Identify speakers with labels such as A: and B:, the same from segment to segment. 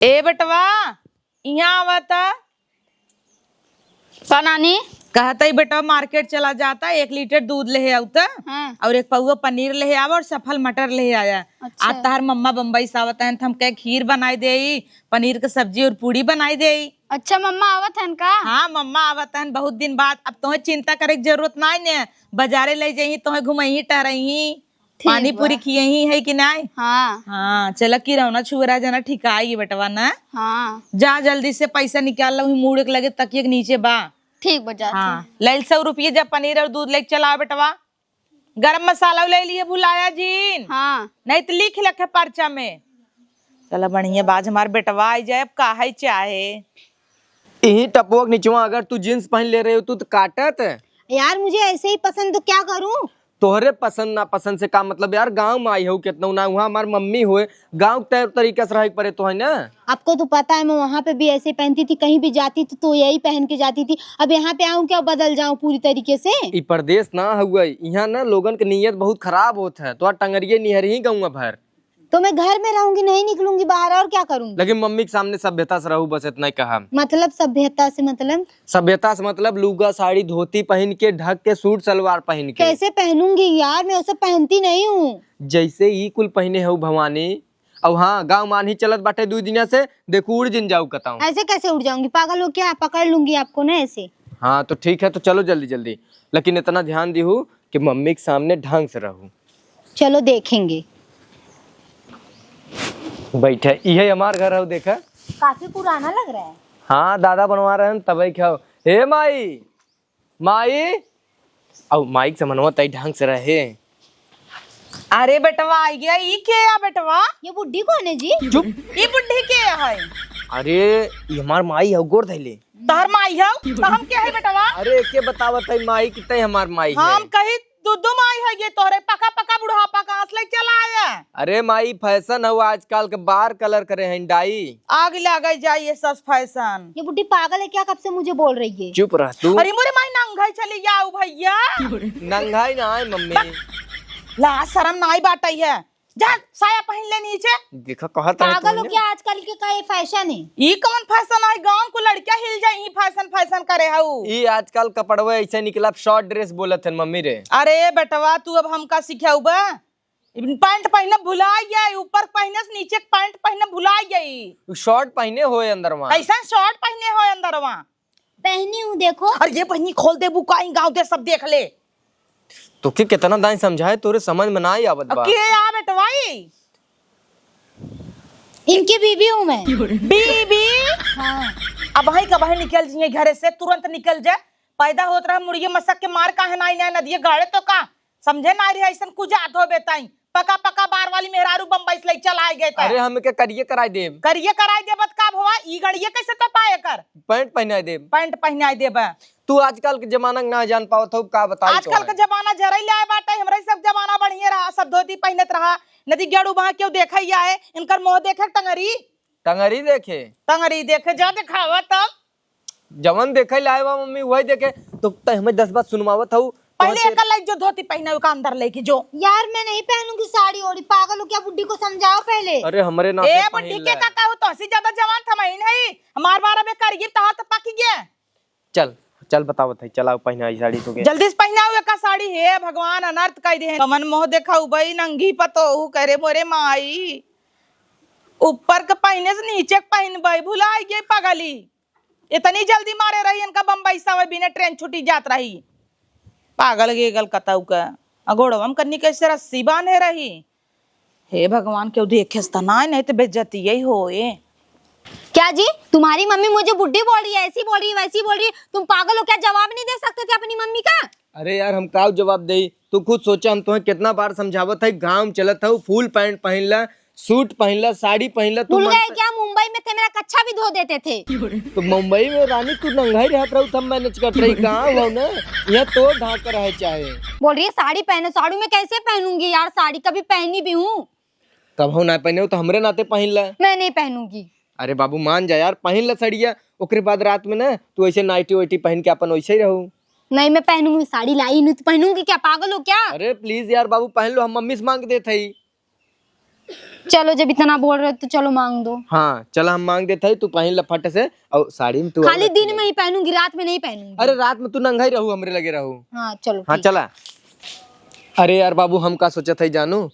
A: ए बेटवा यहाँ आवता
B: का नानी?
A: कहता ही बेटा मार्केट चला जाता 1 लीटर दूध ले आवता
B: हाँ।
A: और 1 पौवा पनीर ले आवा और सफल मटर ले आया।
B: अच्छा।
A: आज तार मम्मा बम्बई से आवत है हम कहे खीर बनाई दे, पनीर की सब्जी और पूड़ी बनाई दे।
B: अच्छा मम्मा आवत हन का?
A: हाँ मम्मा आवत है बहुत दिन बाद। अब तुम्हें चिंता करे की जरूरत नहीं ने, बाजारे ले जाही तुम्हें घुमही टहरही पानी पूरी खियही है कि नहीं।
B: हाँ
A: हाँ चल की रौना छुरा जना ठिकाई बेटवा ना।
B: हाँ
A: जा जल्दी से पैसा निकाल लो, मुड़ के लगे तकिए के नीचे बा।
B: ठीक बजा।
A: हाँ ले 100 रुपये जब पनीर और दूध लेके चला बेटवा। गरम मसाला ले लिए भुलाया जी।
B: हाँ
A: नहीं तो लिख लखे पर्चा में। चला बढ़िया बाज हमार बेटवा आई जाए अब काहे चाहे।
C: यही टपुआ के नीचवा अगर तू जींस पहन ले रहे हो तू तो काटत।
D: यार मुझे ऐसे ही पसंद, तो क्या करूं?
C: तोहरे पसंद ना पसंद से का मतलब यार, गांव में आई हो कितना ना, वहाँ हमार मम्मी हुए गांव के तरीके से रह पड़े तो है ना।
D: आपको तो पता है मैं वहाँ पे भी ऐसे पहनती थी, कहीं भी जाती थी तो यही पहन के जाती थी। अब यहाँ पे आऊं क्या बदल जाऊं पूरी तरीके से?
C: ई प्रदेश ना हुआ यहाँ ना, लोगन के नीयत बहुत खराब होता है। तो टंगरिये निहर ही गाँव भर।
D: तो मैं घर में रहूंगी, नहीं निकलूंगी बाहर, और क्या करूंगी?
C: लेकिन मम्मी के सामने सभ्यता से रहू, बस इतना ही कहा।
D: मतलब सभ्यता से मतलब?
C: सभ्यता से मतलब लुगा साड़ी धोती पहन के, ढक के, सूट सलवार पहन के।
D: कैसे पहनूंगी यार, मैं उसे पहनती नहीं हूँ।
C: जैसे ही कुल पहने हो भवानी। अब हाँ गाँव मान ही चलत बाटे 2 दिन से, देखो उड़ जिन जाऊ कताऊ।
D: ऐसे कैसे उड़ जाऊंगी? पागल हो क्या? पकड़ लूंगी आपको ना ऐसे।
C: हाँ तो ठीक है, तो चलो जल्दी जल्दी, लेकिन इतना ध्यान दी हूँ कि मम्मी के सामने ढंग से रहूं।
D: चलो देखेंगे।
C: बैठे यही हमार घर है, देखा
D: काफी पुराना लग रहा है।
C: हाँ दादा बनवा रहे हैं तब खाओ। हे माई माई, अब माइक से मनवा तई ढंग से रहे।
A: अरे बेटवा आई गया। ई के या बेटवा?
D: ये बुड्ढी कौन है जी?
C: चुप।
A: ई बुढ़ी के है?
C: अरे ये हमार माई है, गोर धैले।
A: तहर माई है तो हम क्या है बेटवा?
C: अरे के बतावत है माई कितने हमार माई है।
A: हम कही दूध माई है ये तोहरे पका पका बुढ़ापा कहाँ से लेके चला आया?
C: अरे माई फैशन हुआ आजकल के, बार कलर करे हैं डाई।
A: आग लगे जाइए सस फैशन।
D: ये बुड्ढी पागल है क्या? कब से मुझे बोल रही है?
C: चुप रह तू।
A: अरे मोरे माई नंगाई चली जाऊ भैया।
C: नंगाई ना है मम्मी।
A: ला शर्म नाई बाटई है। जा साया पहन ले नीचे।
C: देखा कहत
D: पागल हो क्या? आजकल के का ये फैशन है?
A: ई कौन फैशन है? गांव को लड़कियां हिल जाई फैशन फैशन करे हऊ।
C: ये आजकल कपड़वा ऐसे निकला, शॉर्ट ड्रेस बोलत है मम्मी रे।
A: अरे बेटवा तू अब हमका सिखाऊ बा। पैंट पहनना भुला गई, ऊपर पहने से नीचे पैंट पहनना भुला गई।
C: शॉर्ट पहने होए अंदर वहाँ।
A: ऐसा शॉर्ट पहने हो अंदर वहाँ?
D: पहनी हूँ देखो।
A: अरे ये पहनी खोल दे बुकाई, गाँव के सब देख ले।
C: तो के कितना दाई समझाए तोरे समझ में ना आई आवत बा।
A: के आ बेटवाई?
D: इनकी बीवी हूँ मैं।
A: बीबी?
D: हाँ।
A: अब भाई का बाहर निकल जाइए घर से, तुरंत निकल जाए। पैदा होत रहा मुर्गे मसक के मार का है नाई ना नदिए गाड़े तो का समझे ना रही ऐसा कुछ आत हो बेताई। पका पका बार वाली मेहरारू बम्बई से चला गए।
C: अरे हम के करिए कराई देब।
A: करिए कराई देबत का भवा? ई गड़िए कैसे तो पाए कर?
C: पैंट पहनाई देब।
A: पैंट पहनाई देबा?
C: तू आजकल के जमाना ना जान पावत हो का बताई।
A: आजकल का जमाना जरई लाए बाटे, हमरा सब जमाना बढ़िया रहा, सब धोती पहनत रहा। नदी गेड़ू बहा क्यों देखा है इनकर मुंह देखे टंगरी।
C: टंगरी देखे?
A: टंगरी देखे जा दिखावा तब।
C: जवन देखे लाए बा मम्मी वही देखे। तो हमें 10 बात सुनवावत हूँ।
A: पहले एक लाइक जो धोती पहने का अंदर लेके जो।
D: यार मैं नहीं पहनूंगी साड़ी ओड़ी। पागल हो क्या? बुड्ढी को समझाओ पहले।
C: अरे हमरे ना
A: ए बुढ़ी के का कहू तो हसी ज्यादा जवान था मैं नहीं। हमार बारे में करिए तहा तो पक गया।
C: चल चल बतावत है, चलाओ पहनाई साड़ी तो के।
A: जल्दी से पहनाओ का साड़ी। हे भगवान अनर्थ कह दे। कमन मोह देखा भाई नंगी पतो करे मोरे माई। ऊपर के पहने से नीचे पहन भाई भुलाई गई पगली। इतनी जल्दी मारे रही इनका बम्बई सवा बिना ट्रेन छुट्टी जात रही। पागल गेगल कताऊ का अगोड़वम करनी कैसे रस्सी बांधे रही। हे भगवान क्यों देखे ना, नहीं तो बेइज्जती यही हो।
D: क्या जी? तुम्हारी मम्मी मुझे बुड्ढी बोल रही है, ऐसी बोल रही है, वैसी बोल रही है। तुम पागल हो क्या? जवाब नहीं दे सकते थे अपनी मम्मी का?
C: अरे यार हम का जवाब दे? तू खुद सोचा, हम तुम्हें कितना बार समझावत है गाँव चलत है, फुल पैंट पहन ला, सूट पहन ला, साड़ी पहन ला।
D: भूल गए क्या? मुंबई में थे, मेरा कच्छा भी धो देते थे।
C: तो मुंबई में रानी तू नंगाई रहत रहू तब मैनेज कर रही कहाँ हो ना। यहाँ तो ढाक कर रहे चाहे।
D: बोल रही है साड़ी पहनो। साड़ी में कैसे पहनूंगी यार? साड़ी कभी पहनी भी हूँ।
C: तब हो ना पहने हो तो हमरे नाते पहन ला।
D: मैं नहीं पहनूंगी।
C: अरे बाबू मान जा यार, पहन ला साड़िया। ओकरे बाद रात में ना तू ऐसे नाइटी वाइटी पहन के अपन वैसे ही रहू।
D: नहीं मैं पहनूंगी। साड़ी लाई नहीं तो पहनूंगी क्या? पागल हो क्या?
C: अरे प्लीज यार बाबू पहन लो, हम मम्मी से मांग देते ही।
D: चलो जब इतना बोल रहे हो तो चलो मांग दो।
C: हाँ चला हम मांग देते है, तू पहन ला फट से। और साड़ी में तू
D: खाली दिन में ही पहनूंगी, रात में नहीं पहनूंगी।
C: अरे रात में तू नंगा ही रहू, हमरे लगे रहू।
D: हाँ चलो
C: हाँ
D: ठीक।
C: चला। अरे यार बाबू हम का सोचा था जानू,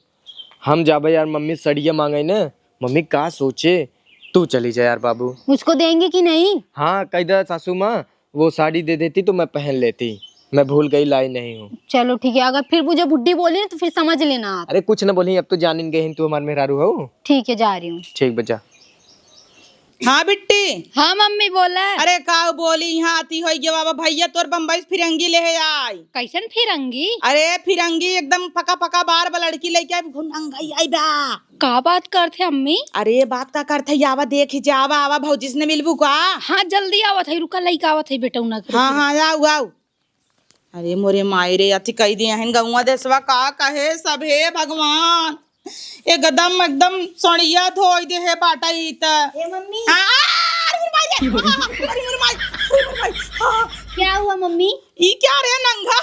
C: हम जाबे यार मम्मी सड़िया मांगे न, मम्मी का सोचे, तू चली जा यार बाबू।
D: मुझको देंगे कि नहीं?
C: हाँ कह दे सासू माँ वो साड़ी दे देती तो मैं पहन लेती, मैं भूल गई लाई नहीं हूँ।
D: चलो ठीक है, अगर फिर मुझे बुड्ढी बोली ना तो फिर समझ लेना आप।
C: अरे कुछ न बोली, अब तो जान इन गई तू हमारे मेहरारू हो।
D: ठीक है जा रही हूँ।
C: ठीक बच्चा।
A: हाँ बिट्टी।
B: हाँ मम्मी बोला।
A: अरे का बोली यहाँ आती हो गया बाबा, भैया तोर बम्बई से फिरंगी ले आई।
B: कैसन फिरंगी?
A: अरे फिरंगी एकदम पका पका बार लड़की लेके आई, घुनंगई आई बा।
B: का बात करते अम्मी?
A: अरे बात का करते आवा देख जावा, आवा भौजी से मिलबू का।
B: हाँ जल्दी आवत है, रुका लइका आवत है बेटा उना के।
A: हाँ हाँ आओ आओ। अरे मोरे माई रे अति कही दिया है गौवा देशवा का कहे सब हे भगवान, एकदम एकदम सोनिया धोई दे है बाटा ई त।
D: ए मम्मी क्या हुआ मम्मी?
A: ई क्या रे नंगा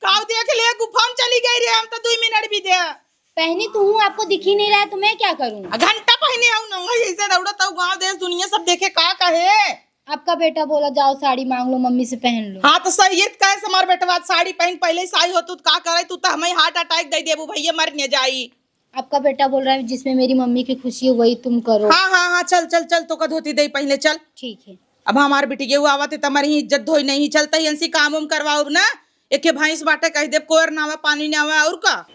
A: काव देख ले, गुफा में चली गई रे, हम तो 2 मिनट भी दे।
D: पहनी तो हूँ, आपको दिख ही नहीं रहा है तो मैं क्या करूँ?
A: घंटा पहने आऊ नंगा ऐसे दौड़ता हूँ, गांव देश दुनिया सब देखे का कहे।
D: आपका बेटा बोला जाओ साड़ी मांग लो मम्मी से पहन लो।
A: हाँ तो सही है, कहे समार बेटवा साड़ी पहन, पहले ही साई हो तू का करे, तू तो हमें हार्ट अटैक दे देबू भैया, मर न जाई।
D: आपका बेटा बोल रहा है जिसमें मेरी मम्मी की खुशी हो वही तुम करो।
A: हाँ हाँ हाँ चल चल चल, तो का धोती दे पहले चल।
D: ठीक है।
A: अब हमार बेटी के आवत है तुम्हारी ही इज्जत धोई नहीं चलता ही, ऐसी काम उम करवाओ ना, एक भैंस बाटे कह दे कोर नावा पानी नावा और का।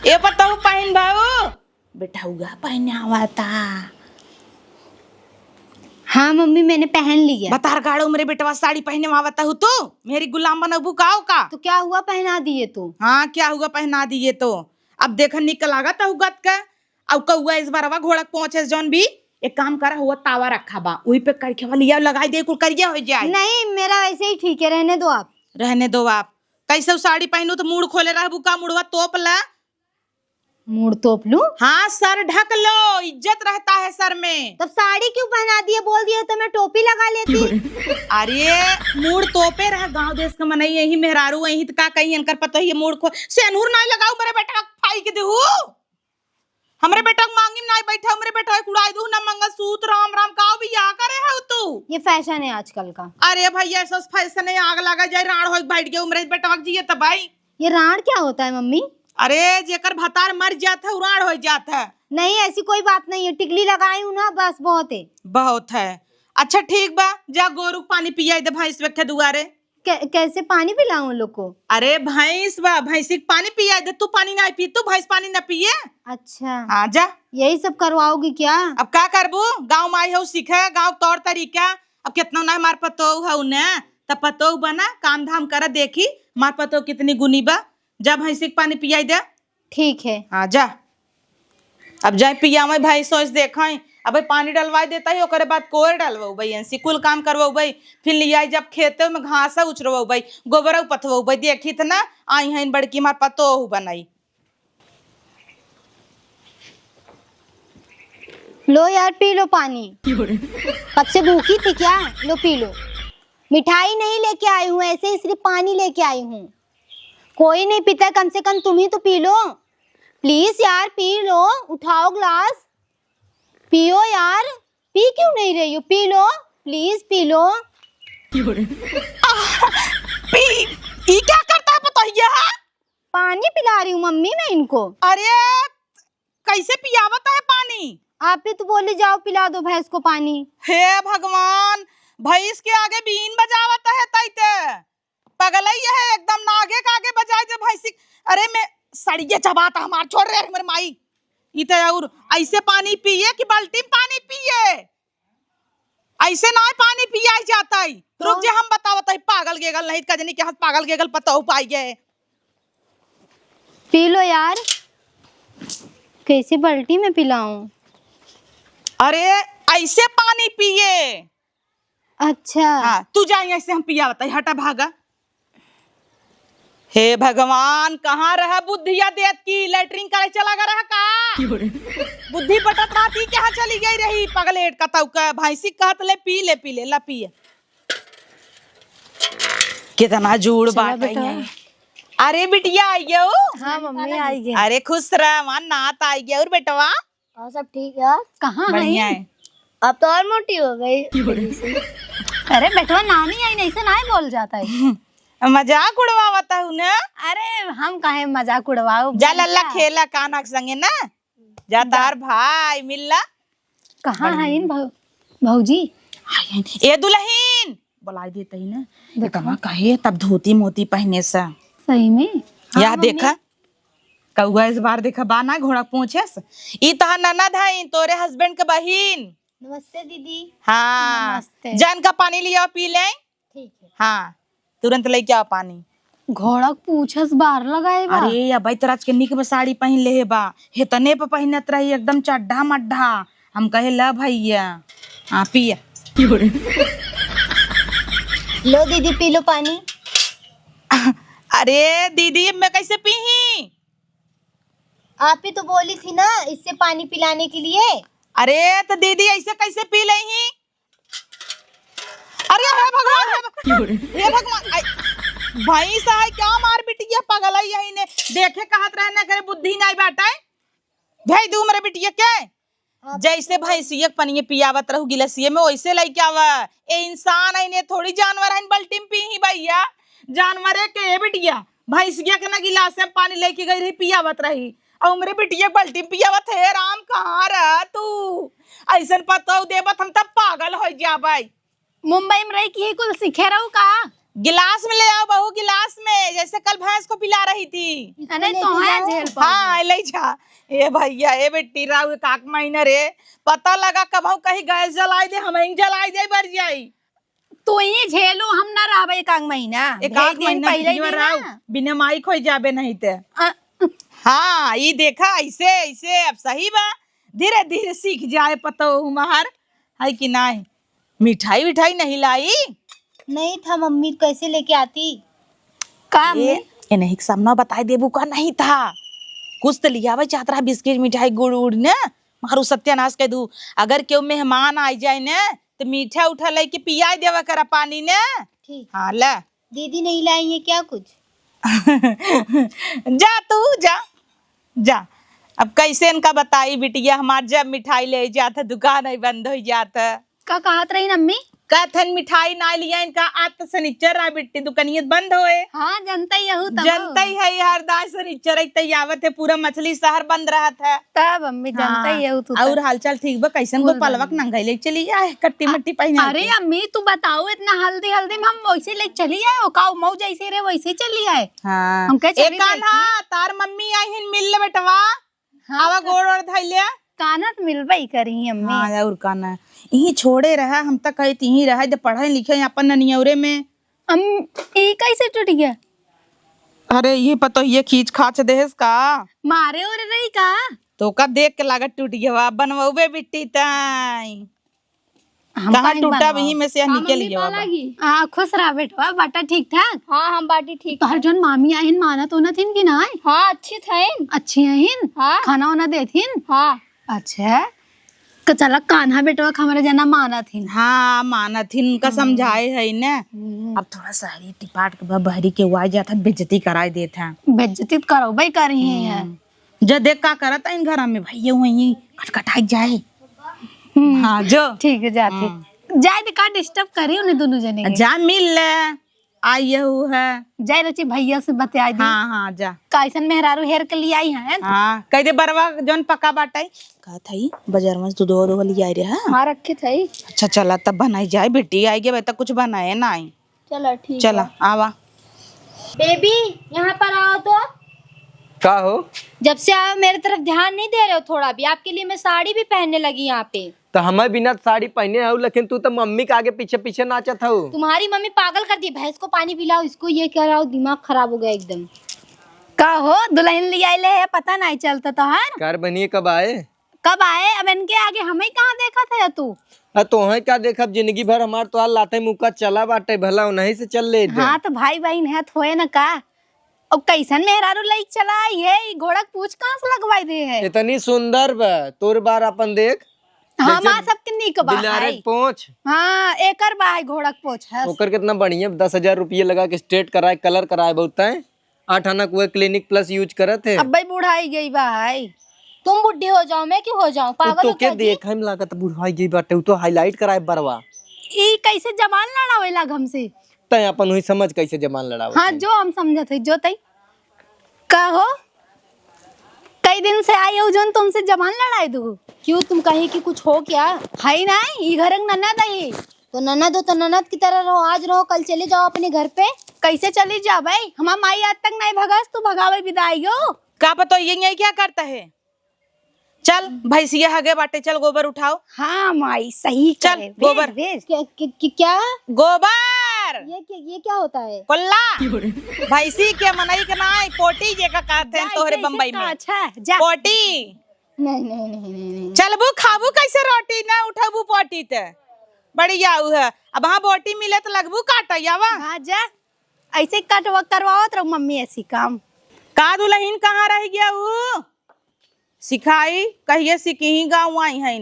A: ये बताओ पहन भाऊ बेटा उगा पहने आवा था।
D: हाँ मम्मी मैंने पहन लिया।
A: बतार गाड़ो मेरे बेटवा साड़ी पहने आवता हूँ, तो मेरी गुलाम बनबू का का।
D: तो क्या हुआ पहना दिए तो?
A: हाँ क्या हुआ पहना दिए तो, अब देखन निकल आगा तो गत का। अब कौआ इस बार घोड़क पहुंचे जौन भी, एक काम करा हुआ तावा रखा बा, वही पे करके वाली लगाई दे, कुल करिया हो जाए।
D: नहीं मेरा वैसे ही ठीक है, रहने दो आप।
A: रहने दो आप। कैसे साड़ी पहनू तो मुड़ खोले रहबू का, मुड़वा तोप ला।
D: मुड़ तोप लूं?
A: हाँ सर ढक लो, इज्जत रहता है सर में।
D: तब साड़ी क्यों पहना दिए? बोल दिए तो मैं टोपी लगा लेती।
A: अरे मुड़ तोपे रहा, गांव देश का मनई यही मेहरारू वही तो का कहीं अनकर पता ही मुड़ खो सेनूर नहीं लगाऊ मेरे बेटा फाई के देहू, हमरे बेटा मांगी नहीं बैठा, हमरे बेटा कुड़ाई दू ना मंगलसूत्र राम राम का भी या करे है तू।
D: ये फैशन है आजकल का।
A: अरे भैया ऐसा फैशन है, आग लगा जाए राण हो बैठ गए उमरे बेटा जिए तब भाई।
D: ये राण क्या होता है मम्मी?
A: अरे जेकर भतार मर जाता है राण हो जाता है।
D: नहीं ऐसी कोई बात नहीं है, टिकली लगाई हूँ ना बस बहुत है।
A: बहुत है। अच्छा ठीक बा, जा गोरू पानी पिया दे भैंस रखे दुआरे।
D: कैसे पानी पिलाऊं उन लोग को?
A: अरे भैंस बा, भैंसी पानी पिया दे, तू पानी ना पी, तू भैंस पानी ना पिए।
D: अच्छा
A: हाँ जा।
D: यही सब करवाओगी क्या?
A: अब क्या करबू, गाँव में आई हो सीखे गाँव तौर तरीका। अब कितना ना मार पतो है उन्हें, तब पतो बना काम धाम कर देखी मार पतो कितनी गुनी बा। जा भैंसी के पानी पिया दे।
D: ठीक है।
A: हाँ जा, अब जाए पिया मैं भाई सोच देखा अब पानी डलवा देता ही, ओकरे बाद कोर डलवाऊ भाई, ऐसी कुल काम करवाऊ भाई, फिर लिया जब खेते में घास उचरवाऊ भाई, गोबर पथवाऊ भाई, देखी त ना आई है बड़की मार पतो बनाई।
D: लो यार पी लो पानी। कब से भूखी थी क्या? लो पी लो। मिठाई नहीं लेके आई हूँ, ऐसे ही सिर्फ पानी लेके आई हूँ। कोई नहीं पीता, कम से कम तुम ही तो पी लो। प्लीज यार पी लो, उठाओ ग्लास, पियो यार। पी क्यों नहीं रही हो? P low please, P low.
A: P E क्या करता है बताइए?
D: पानी पिला रही हूँ मम्मी मैं इनको।
A: अरे कैसे पियावत है पानी?
D: आप ही तो बोले जाओ पिला दो भैंस को पानी।
A: हे भगवान, भैंस के आगे बीन बजावत है तैते पगलई है एकदम, नागे के आगे बजाए जब भैंसी। अरे मैं सड़िए चबाता हमार, छोड़ रहे मेरे माई। इते और ऐसे पानी पिए कि बाल्टी में पानी पिए? ऐसे ना पानी पिया जाता है। रुक जा हम बतावत है, पागल गेगल नहीं कजनी के हाथ पागल गेगल पता हो पाई गए।
D: पी लो यार। कैसे बाल्टी में पिलाऊं?
A: अरे ऐसे पानी पिए।
D: अच्छा
A: हाँ तू जाए, ऐसे हम पिया बताई, हटा भागा। हे भगवान, कहाँ रहा बुद्धिया देत की, लैट्रिन करे चला गया रहा का? बुद्धि बटत रहती कहाँ चली गई रही पगलेट का तौ का। भैंसी कहत ले पी ले पी ले, ला पिए। कितना जूड़ बात है। अरे बिटिया आई गयो।
B: हाँ मम्मी आई गई।
A: अरे खुश रह, वहाँ नात आई गया और बेटवा
D: और सब ठीक है?
B: कहाँ
A: बढ़िया
B: है?
A: है।
D: अब तो और मोटी हो गई।
B: अरे बेटवा नानी आई नहीं से ना बोल जाता है।
A: मजाक उड़वावता हूँ ना।
B: अरे हम काहे मजाक उड़वाओ।
A: जा लल्ला खेला कान्हा के संगे ना। जा तार भाई मिलला।
B: कहाँ है इन भौजी?
A: ए दुल्हन बुलाई देते ही ना। देखा कहे तब धोती मोती पहने से
B: सही में?
A: या देखा कौआ इस बार देखा बाना घोड़ा पूछे से। ई तहा ननद है तोरे हस्बैंड के बहिन।
D: नमस्ते दीदी।
A: हाँ
B: नमस्ते।
A: जान का पानी लिया पी ले।
D: ठीक है।
A: हाँ तुरंत लेके आओ पानी।
B: घोड़ा पूछस बार लगाए बा।
A: अरे या भाई तराज के निक में साड़ी पहन ले हे बा। हेतने पे पहनत रही एकदम चड्ढा मड्ढा। हम कहे ला भैया। हाँ पिया।
D: लो दीदी पी लो पानी।
A: अरे दीदी मैं कैसे पी ही?
D: आप ही तो बोली थी ना इससे पानी पिलाने के लिए।
A: अरे तो दीदी ऐसे कैसे पी ले ही? अरे हे भगवान हे भगवान भाई साहब क्या मार बिटिया पागल है यही ने देखे कहत रहे ना करे बुद्धि नहीं बाटा है। भेज दू मेरे बिटिया के जैसे भैंसिया पनिए पियावत रहू गिलसिए में वैसे लेके आवा। ए इंसान है ने थोड़ी जानवर है बल्टी में पी ही भैया। जानवर है के बिटिया भैंसिया के ना गिलास में पानी लेके गई रही पियावत रही और मेरे बिटिया बाल्टी में पियावत है। राम कहाँ रह तू ऐसा पता देवत हम तब पागल हो जा भाई।
B: मुंबई में रही की कुल सीखे रहू का?
A: गिलास में ले आओ बहू गिलास में जैसे कल भैंस को पिला रही थी।
B: अरे तो है झेल पा।
A: हाँ ले जा। ए भैया ए बेटी राव काक महीना रे पता लगा कब कहीं गैस जलाई दे हम जलाई दे बर जाई।
B: तो ये झेलो हम ना रहबे एक महीना।
A: एक आध महीना बिटिया राव बिना माई खोई जाबे नहीं ते। हाँ ये देखा ऐसे ऐसे अब सही बा धीरे धीरे सीख जाए पता हमार है कि नहीं। मिठाई विठाई नहीं लाई?
D: नहीं था मम्मी कैसे लेके आती।
B: काम
A: ये नहीं सामना बताए देबू का नहीं था कुछ तो लिया भाई चाहता बिस्किट मिठाई गुड़ उड़ ने मारू सत्यानाश कह दू। अगर क्यों मेहमान आ जाए ने तो मीठा उठा लेके पिया देवा करा पानी ने।
D: ठीक।
A: हाँ ला
D: दीदी नहीं लाई है क्या कुछ?
A: जा तू जा जा। अब कैसे इनका बताई बिटिया हमार जब मिठाई ले जाता दुकान ही बंद हो जाता।
B: का कहत रही अम्मी?
A: कथन मिठाई ना लिया इनका आज तो शनिचर रहा बिट्टी दुकानियत बंद होए।
B: हाँ जनता ही हूँ तब।
A: जनता ही है हर दास शनिचर आवत है पूरा मछली शहर बंद रहा था
B: तब अम्मी जनता ही हूँ तू।
A: और हालचाल ठीक बा कैसन को पलवक नंगाई ले चली जाए कट्टी मट्टी पहना।
B: अरे अम्मी तू बताओ इतना हल्दी हल्दी में हम वैसे ले चली आए का मऊ जैसे रे वैसे चली आए।
A: हाँ
B: हम क्या चली
A: एक कान्हा तार मम्मी आई हिन मिल ले बेटवा। आवा गोड़ और धैले
B: कानत मिलबई करी अम्मी।
A: हाँ और कान्हा यही छोड़े रहा हम तक कही यही रहा जब पढ़े लिखे अपन ननियौरे में।
B: ये कैसे टूट गया?
A: अरे ये पता ये खींच खाच देहस का
B: मारे और रही का
A: तो का देख के लागत टूट गया बनवाबे बिट्टी ताई कहाँ टूटा वही में से निकल गया।
B: हाँ खुश रहा बेटवा बाटा ठीक ठाक।
D: हाँ हम बाटी ठीक।
B: तोहर जन मामी आहिन माना तो ना थिन कि ना?
D: हाँ अच्छी थे।
B: अच्छी आहिन।
D: हाँ।
B: खाना वाना देथिन।
D: हाँ
B: अच्छा तो चला कान्हा बेटवा हमारे जना माना थिन।
A: हाँ माना थी उनका समझाए है न। अब थोड़ा सहरी टिपाट के बहरी के हुआ जाता बेइज्जती कराए देता।
B: बेइज्जती करो भाई कर रही है।
A: जो देख का करता इन घर में भैया वही खटखटाई जाए। हाँ जो
B: ठीक है जाते जाए का डिस्टर्ब करी उन्हें दोनों जने के।
A: जा मिल ले आई हूँ है
B: जाए रची भैया से बता दी।
A: हाँ हाँ जा
B: कैसन मेहरारू हेर के लिए आई है।
A: हाँ कह दे बरवा जौन पका बाटाई कहा थी बाजार में दूध और लिया रे।
D: हाँ रखे थे।
A: अच्छा चला तब बनाई जाए बेटी आई गया तक कुछ बनाए ना आई।
D: चलो ठीक।
A: चला आवा
D: बेबी यहाँ पर आओ तो।
C: का हो?
D: जब से आओ मेरे तरफ ध्यान नहीं दे रहे हो थोड़ा भी। आपके लिए मैं साड़ी भी पहनने लगी यहाँ पे।
C: तो हमें बिना साड़ी पहने हो लेकिन तू तो मम्मी के आगे पीछे पीछे नाचत हो।
D: तुम्हारी मम्मी पागल कर दी। भैंस को पानी पिलाओ इसको ये क्या रहा दिमाग खराब हो गया एकदम।
B: का हो दुल्हन ले आइले है पता नहीं चलता तो है।
C: कार बनिए कब आए?
B: कब आए? अब इनके आगे हमें कहाँ देखा था तू?
C: तो है क्या देखब जिंदगी भर हमार तो लाते मुका चला बाटे भला नहीं से चल ले।
B: हाँ तो भाई बहन है थोए ना का। और कैसन मेहरारू लाइक चला है घोड़ा पूछ कहाँ से लगवाई दे है।
C: इतनी सुंदर बा तोर बार अपन देख।
B: हाँ माँ सबके नीक बा है।
C: पोंछ
B: हाँ एकर बा है घोड़ा पोछ है।
C: ओकर कितना बढ़िया 10,000 रुपये लगा के स्ट्रेट कराए कलर कराए बहुत है। 8 आना वो क्लिनिक प्लस यूज करत है।
B: अब भाई बुढ़ाई गई भाई।
D: तुम बुढ़ी हो जाओ, मैं क्यों हो जाऊं? पागल
C: तो
D: हो
C: के
D: क्या जी?
C: देखा में लागत बुढ़ाई गई बाटे, उ तो हाईलाइट कराए बरवा।
B: ई कैसे जबान लड़ावेला हमसे?
C: तय अपन हुई समझ कैसे जमान लड़ावत
B: हाँ
C: है।
B: जो हम समझत है जो तई का हो कई दिन से आई हो जोन तुमसे जबान लड़ाई दू।
D: क्यों, तुम कहीं कि कुछ हो क्या?
B: हाई ना ई घर ननद आई।
D: तो ननद हो तो ननद की तरह रहो, आज रहो कल चले जाओ अपने घर पे।
B: कैसे चली जा भाई? हमार माई आज तक नहीं भगास, तू भगावे विदाई हो।
A: का पता ये क्या करता है। चल भैंसिया हगे बाटे, चल गोबर उठाओ।
B: हाँ माई सही
A: चल,
B: करे।
A: गोबर।
B: भेज
D: क्या
A: गोबर
D: ये क्या होता है?
A: कोल्ला भैंसी के मनई के नाई पोटी जे का कहते हैं तोहरे बम्बई में।
B: अच्छा जा
A: पोटी।
D: नहीं नहीं नहीं नहीं नहीं।
A: चलबू खाबू कैसे रोटी ना उठबू पोटी ते बढ़िया उ है। अब हाँ बोटी मिले तो लगबू काटैया वा।
B: हाँ जा ऐसे कटवा करवावत रहो मम्मी ऐसी काम।
A: का दुल्हन कहाँ रह गया उ सिखाई कहिए सिकही गाँव आई है।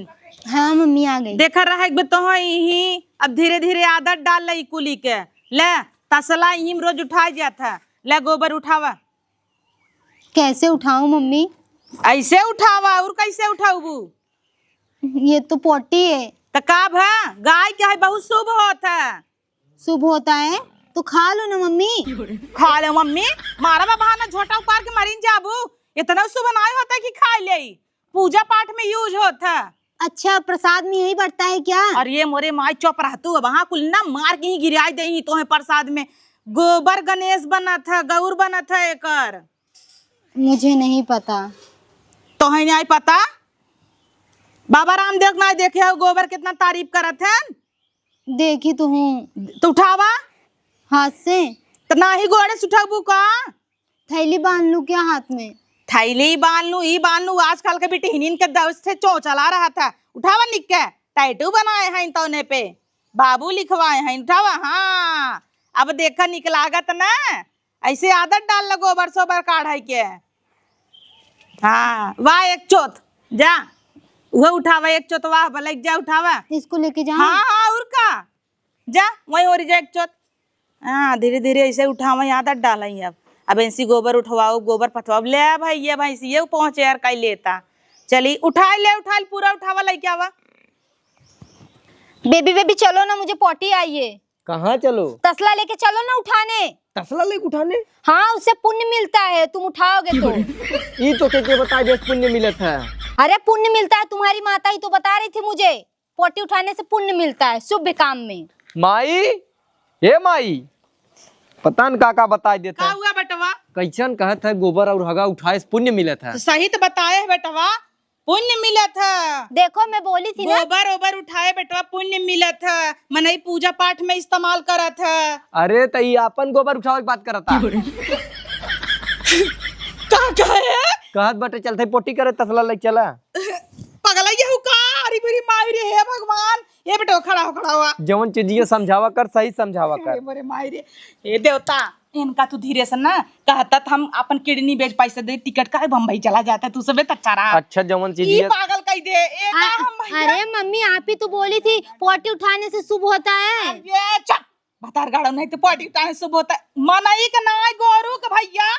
D: हाँ मम्मी आ गई।
A: देखा रह तो ही अब धीरे धीरे आदत डाल लई कुली के। ले तसला हिम रोज उठाई जाता। ले गोबर उठावा।
D: कैसे उठाऊं मम्मी?
A: ऐसे उठावा और कैसे उठाऊबू?
D: ये तो पोटी है।
A: तो काब है गाय क्या है बहुत शुभ होता है।
D: शुभ होता है तो खा लो ना मम्मी।
A: खा ले मम्मी मारा बहाना झोटा उपार के मरीन जाबू। इतना शुभ नहीं होता कि खा ले। पूजा पाठ में यूज होता है।
D: अच्छा प्रसाद में यही बढ़ता है क्या?
A: और ये मोरे माई चुप रह तू वहां कुल ना मार के ही गिराई दे ही तो है प्रसाद में। गोबर गणेश बना था गौर बना था एकर।
D: मुझे नहीं पता।
A: तो है नहीं पता। बाबा रामदेव ना देखे हो गोबर कितना तारीफ करत है।
D: देखी तो हूँ।
A: तो उठावा
D: हाथ से।
A: तो ना ही गोड़े से उठाबू का।
D: थैली बांध लूं क्या हाथ में?
A: थैली बांध लू ई बांध लू। आजकल के बेटे हिनिन के दस से चो चला रहा था। उठावा निक के टैटू बनाए हैं तौने पे बाबू लिखवाए हैं। उठावा हाँ अब देखा निक लागत ना। ऐसे आदत डाल लो गोबर सोबर काढ़ के। हाँ वाह एक चोत जा वो उठावा एक चोत वाह भले जा उठावा।
D: इसको लेके जाऊं?
A: हाँ हाँ और का जा वही हो रही जा एक चोत। हाँ धीरे धीरे ऐसे उठावा आदत डाल अब ऐसी गोबर उठवाओ गोबर पथवाओ। ले भाई ये भैंसी ये पहुंचे यार कई लेता। चली उठा ले पूरा उठावा लेके आवा।
D: बेबी बेबी चलो ना, मुझे पोटी आई है।
C: कहाँ चलो?
D: तसला लेके चलो ना उठाने।
C: तसला लेके उठाने?
D: हाँ उससे पुण्य मिलता है, तुम उठाओगे तो।
C: ये तो के बता दे पुण्य मिलत है।
D: अरे पुण्य मिलता है, तुम्हारी माता ही तो बता रही थी मुझे। पोटी उठाने से पुण्य मिलता है शुभ काम में।
C: माई ये माई पता न का बता देता
A: का
C: है।
A: हुआ बेटवा?
C: कैसन कहत है गोबर और हगा उठाए से पुण्य मिलत है।
A: तो सही तो बताए है बेटवा पुण्य मिला था।
D: देखो मैं बोली थी ना।
A: गोबर ओबर उठाए बेटवा पुण्य मिला था। मनई पूजा पाठ में इस्तेमाल करा था।
C: अरे तो ये अपन गोबर उठावे की बात करता।
A: का कहे
C: कहत बटे चलते पोटी करे तसला ले चला।
A: पगला ये का अरे मेरी माई रे हे भगवान। ये बेटा खड़ा हुआ
C: जवन चीज समझावा कर सही समझावा कर।
A: मेरे माई रे हे देवता इनका तू धीरे से ना कहता था हम अपन किडनी बेच पैसे दे टिकट का बम्बई चला जाता तू सब अच्छा रहा।
C: अच्छा जवन चीज
A: ये पागल कह दे ए का हम भैया।
D: अरे मम्मी आप ही तो बोली थी पोटी उठाने से शुभ होता है।
A: ये चल बता गाड़ो नहीं तो पार्टी टाइम सुबह होता है। मनई का ना गोरू का भैया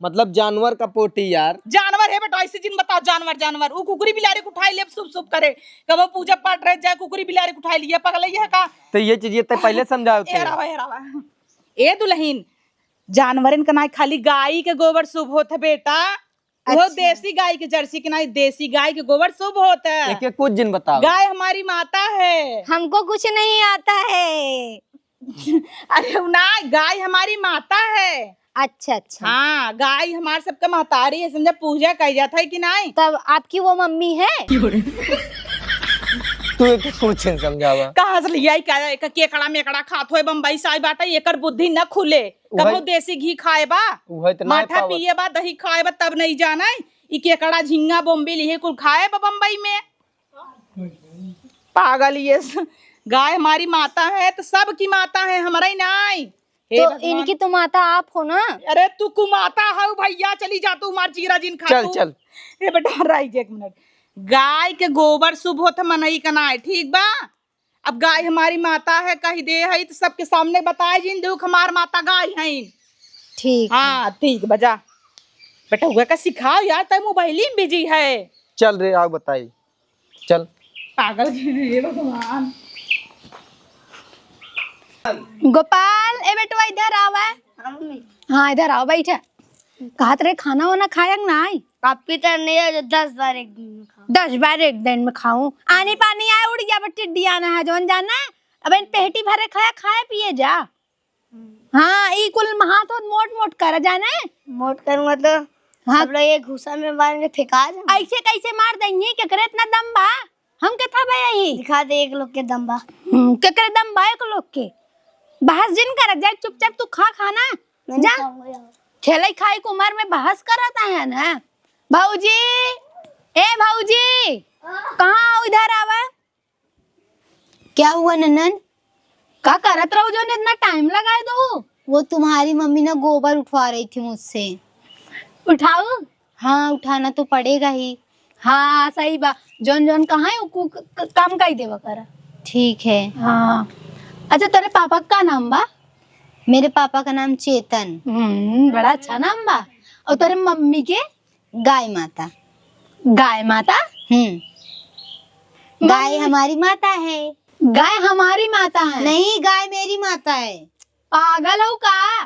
C: मतलब जानवर का पोटी यार।
A: जानवर है बेटा ऐसे जिन बताओ जानवर जानवर वो कुकुरी बिलारी को उठाई ले शुभ शुभ करे कब पूजा पाठ रह जाए कुकुरी बिलारी को उठाई लिया पगल ये का।
C: तो ये चीज तो पहले समझाओ थे।
A: एरावा ए दुल्हन जानवरन का ना खाली गाय के गोबर शुभ होता बेटा। वो
D: अच्छा।
A: देसी गाय के जर्सी के ना देसी गाय के गोबर शुभ होता है।
C: एक कुछ दिन बताओ।
A: गाय हमारी माता है।
D: हमको कुछ नहीं आता है।
A: अरे ना गाय हमारी माता है।
D: अच्छा अच्छा।
A: हाँ गाय हमारे सबका महतारी है समझा पूजा कही जाता है कि नहीं।
D: तब आपकी वो मम्मी है?
C: तू एक कुछ समझावा।
A: कहाँ से लिया का केकड़ा मेकड़ा खात होए बम्बई साई बाटा एकर बुद्धि न खुले। कबो देसी घी खाए बा
C: वही तो नहीं
A: माठा पिए बा दही खाए बा तब नहीं जाना है। ई केकड़ा झींगा बोम्बिल ये कुल खाए बा बम्बई में। पागल ये गाय हमारी माता है तो सबकी माता है हमारा ही नहीं। हे
D: तो
A: भगवान।
D: इनकी तो माता आप हो ना?
A: अरे तू कुमाता है भैया चली जा तू मार जीरा जिन खा
C: चल
A: तू।
C: चल
A: ए बेटा रही एक मिनट। गाय के गोबर शुभ होता मनई का ना है ठीक बा। अब गाय हमारी माता है कही दे है तो सबके सामने बताए जिन दुख हमार माता गाय है।
D: ठीक।
A: हाँ ठीक बजा बेटा हुआ का सिखाओ यार, तय मोबाइल ही बिजी है।
C: चल रे आओ बताई चल।
A: पागल हे भगवान।
B: गोपाल ए बेटवा इधर आवा। हाँ इधर आओ बैठा। कहा रे खाना वाना खाया ना आई?
D: आपकी तरह नहीं है जो 10 बार एक दिन में खाओ।
B: 10 बार एक दिन में खाऊं? आनी पानी आए उड़ गया टिड्डी आना है जोन जाना है। अब इन पेटी भरे खाया खाए पिए जा। हाँ ई कुल हाथ मोट मोट कर जाना है।
D: मोट करूंगा तो
B: हाँ।
D: सब लोग एक घुसा में मार के फेंका दे।
B: ऐसे कैसे मार देंगे केकरे इतना दम बा? हम के था भाई यही
D: दिखा दे एक लोग के दम बा।
B: केकरे दम बा एक लोग के। बहस जिन कर जाए चुपचाप तू खा खाना
D: मैं नहीं
B: जा।
D: खाऊंगा यार।
B: खेले खाई की उम्र में बहस कराता है ना। भाऊजी ए भाऊजी कहाँ हो इधर आवा।
D: क्या हुआ ननन?
B: का करत रहो जो ने इतना टाइम लगाए दो।
D: वो तुम्हारी मम्मी ना गोबर उठवा रही थी मुझसे।
B: उठाओ।
D: हाँ उठाना तो पड़ेगा ही।
B: हाँ सही बा। जोन जोन कहाँ है उ काम कर देवा कर।
D: ठीक है।
B: हाँ अच्छा तेरे पापा का नाम बा?
D: मेरे पापा का नाम चेतन।
B: बड़ा अच्छा नाम बा। और तेरे मम्मी के?
D: गाय माता।
B: गाय माता?
D: गाय हमारी माता है।
B: गाय हमारी माता है?
D: नहीं गाय मेरी माता है।
B: पागल हो का?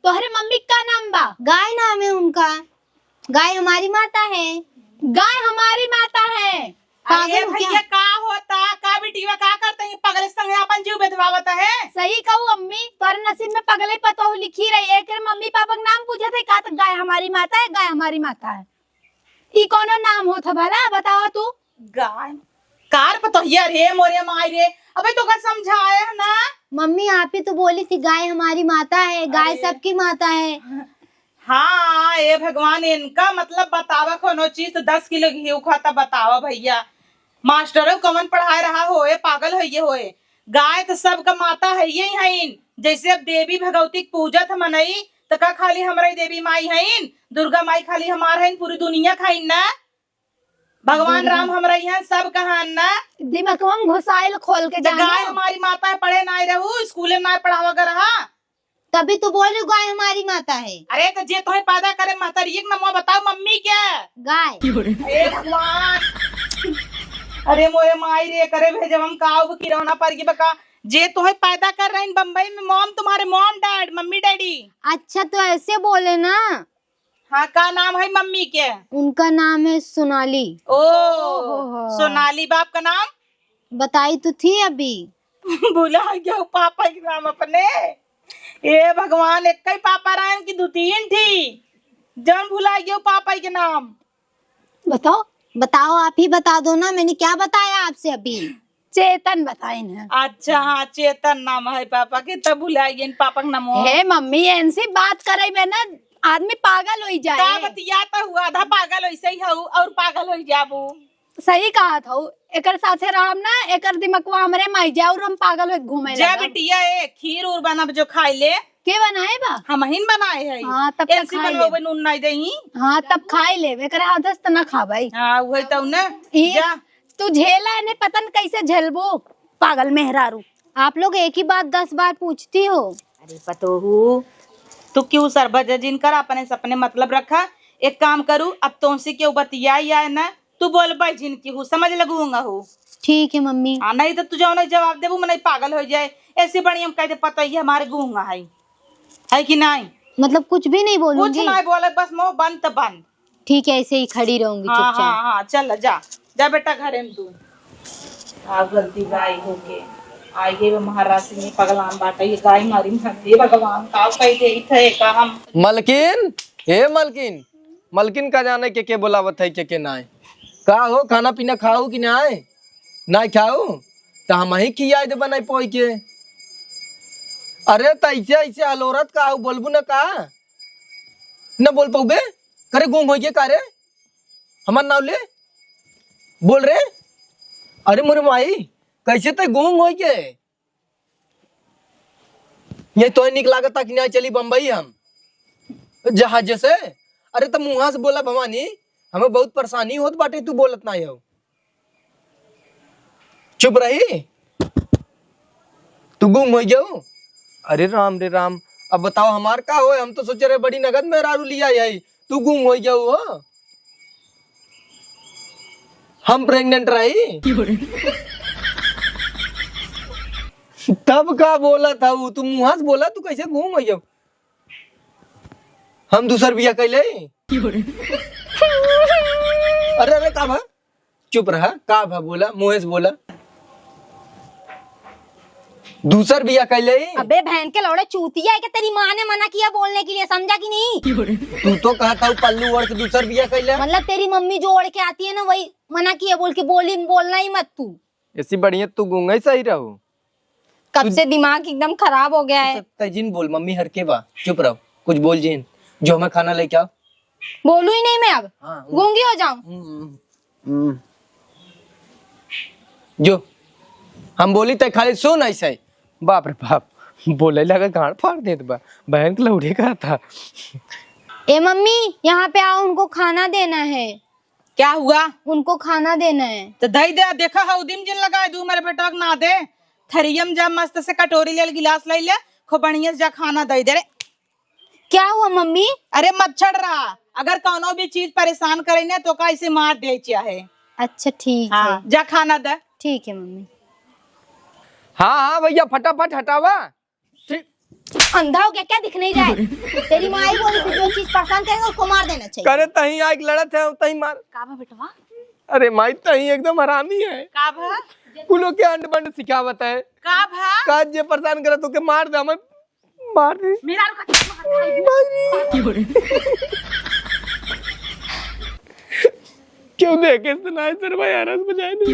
B: तोहरे मम्मी का नाम बा?
D: गाय नाम है उनका। गाय हमारी माता है।
B: गाय हमारी माता है।
A: अरे भैया का होता का बेटीवा का करते हैं पगले संगे अपन जीव बेधवावत है।
B: सही कहू अम्मी तोरे नसीब में पगले पतो लिखी रही है कि मम्मी पापा का नाम पूछे थे का तो गाय हमारी माता है गाय हमारी माता है। ई कोनो नाम होता भला बताओ तू।
A: गाय कार पतोहिया रे मोरे माई रे। अबे तो का समझाया है ना।
D: मम्मी आप ही तो बोली थी गाय हमारी माता है। गाय सबकी माता है।
A: हाँ ये भगवान इनका मतलब बतावा कोनो चीज तो 10 किलो घी खाता बतावा भैया। मास्टरों कमन पढ़ाए रहा होए पागल है ये होए। गाय तो सबका माता है ये हईन। जैसे अब देवी भगवती की पूजत मनई तो का खाली हमारे देवी माई हईन दुर्गा माई खाली हमार हईन पूरी दुनिया खाइन ना। भगवान राम हमारे यहाँ सब कहान ना।
B: दिमाग में घुसाइल खोल के
A: तो
B: जाना।
A: गाय हमारी माता है पढ़े ना रहू स्कूले में ना पढ़ावा कर रहा।
D: तभी तो बोल रही हूँ गाय हमारी माता है।
A: अरे तो जे तुम्हें पैदा करे महतरी एक नमो बताओ मम्मी क्या
D: गाय।
A: अरे भगवान। अरे मोरे माई रे करे भेजब हम काव की रहना पर ये बका जे तुम्हें पैदा कर रहे हैं बम्बई में मॉम तुम्हारे मॉम डैड मम्मी डैडी।
D: अच्छा तो ऐसे बोले ना।
A: हाँ का नाम है मम्मी के?
D: उनका नाम है सोनाली।
A: ओ सोनाली। बाप का नाम?
D: बताई तो थी अभी।
A: भूला गया पापा के नाम अपने। ये भगवान एक ही पापा रहे की 2-3 थी जन भूला गया पापा के नाम।
B: बताओ
D: बताओ आप ही बता दो ना। मैंने क्या बताया आपसे अभी?
B: चेतन बताए ना।
A: अच्छा हाँ चेतन नाम है पापा के तब भुला गए पापा का नाम।
B: हे मम्मी इनसे बात करे में ना आदमी पागल हो
A: का
B: जाए।
A: बतियाता हुआ आधा पागल वैसे ही हूँ और पागल हो जाबू।
B: सही कहा था एकर साथे राम ना एकर दिमागवा हमरे माई जा और हम पागल हो घूमे
A: जा
B: लगा।
A: बिटिया ए खीर और बनब जो खाई ले।
B: के बनाए बा?
A: हम ही बनाए है।
B: हाँ, तब तक
A: ऐसी
B: खाई
A: बनवावे
B: ले।
A: नून नहीं दही।
B: हाँ तब खाई ले एकर हाथ से ना खा भाई।
A: हाँ वही तो ना।
B: ई
A: जा
B: तू झेला ने पतन कैसे झेलबो पागल मेहरारू।
D: आप लोग एक ही बात 10 बार पूछती हो।
A: अरे पतोहू तू क्यों सरबत जिनकर अपने सपने मतलब रखा। एक काम करूँ अब तुमसे क्यों बतिया है ना तू बोल भाई जिनकी हूँ समझ लगूंगा हूँ।
D: ठीक है मम्मी।
A: हाँ नहीं तो तू जाओ नहीं जवाब देबू मैं नहीं पागल हो जाए। ऐसे बड़ी हम कहते पता ही हमारे गूंगा है कि नहीं।
D: मतलब कुछ भी नहीं
A: कुछ
D: बोलूंगी?
A: नहीं बोले बस मुंह बंद तो बंद।
D: ठीक है ऐसे ही खड़ी रहूंगी
A: हाँ
D: चुपचाप।
A: हाँ हाँ चल जा जा बेटा घरे में तू। आप गलती गाय होके आई है महाराष्ट्र में पगलान बाटा ये गाय मारी मरती भगवान का कही दे थे का हम।
C: मलकिन हे मलकिन मलकिन का जाने के बोलावत है के ना का हो खाना पीना खाऊ कि ना ना खाऊ तो हम ही खिया दे बनाई पोई के। अरे तैसे ऐसे हलोरत का हो बोलबू ना का न बोल पाऊबे करे गुम हो का रे हमार नाव ले बोल रे। अरे मोरे माई कैसे ते गुम हो के ये तो निक लागत कि ना चली बम्बई हम जहाज से। अरे तो मुहा से बोला भवानी हमें बहुत परेशानी होत बाटे तू बोलत ना हो। चुप रही तू गुम हो गयो। अरे राम रे राम अब बताओ हमार का हो, हम तो सोचे रहे बड़ी नगद में रारू लिया यही, तू गुम हो गया हो। हम प्रेग्नेंट रही तब का बोला था वो, तू मुँह से बोला, तू कैसे घूम गई? हम दूसर बिया कैले। अरे अरे का भा, चुप रहा, का भा बोला, मुँह से बोला, दूसर बिया कैले।
D: अबे बहन के लौड़े चूतिया है कि तेरी माँ ने मना किया बोलने के लिए, समझा कि नहीं?
C: तू तो कहा था पल्लू ओढ़ के दूसर बिया कैले।
D: मतलब तेरी मम्मी जो ओढ़ के आती है ना वही मना किया, बोल के बोलना ही मत तू।
C: ऐसी बढ़िया तू गूंगा ही सही रहो।
D: कब से दिमाग एकदम खराब हो गया है।
C: तजिन बोल, मम्मी हर के बा, चुप रहो, कुछ बोल जिन, जो हमें खाना लेके आओ।
D: बोलू ही नहीं मैं अब,
C: हाँ,
D: गूंगी हो जाऊं।
C: जो हम बोली तय खाली सुन ऐसा ही। बाप रे बाप, बोले लगा गांड फाड़ देत बा, बहन के लौड़े का था।
D: ए मम्मी यहाँ पे आओ, उनको खाना देना है।
A: क्या हुआ?
D: उनको खाना देना है।
A: तो दही दे, देखा हउदिम जिन लगाए दू मेरे बेटा के ना दे, थरियम जा मस्त से कटोरी ले, गिलास ले ले, खूब बढ़िया से जा खाना दे दे रे।
D: क्या हुआ मम्मी?
A: अरे मत छड़ रहा, अगर कोनो भी चीज परेशान करे ना तो का इसे मार दे चाहे।
D: अच्छा ठीक
A: हाँ,
D: है,
A: जा खाना दे।
D: ठीक है मम्मी।
C: हाँ हाँ भैया, फटाफट हटावा।
D: अंधा हो गया क्या, दिख नहीं जाए? तेरी माँ ही बोली थी जो चीज परेशान करेगा उसको मार देना चाहिए।
C: करे तही आग लड़त है, तही मार।
D: का बा बेटवा?
C: अरे माई तही एकदम हरामी है,
A: का भा?
C: कुलो के अंड बंड सिखावत है।
A: का भा?
C: का जे परेशान करे तो के मार दे, हमें मार दे।
A: मेरा
C: क्यों देखे सुनाए सर भाई, आरस बजाए दे।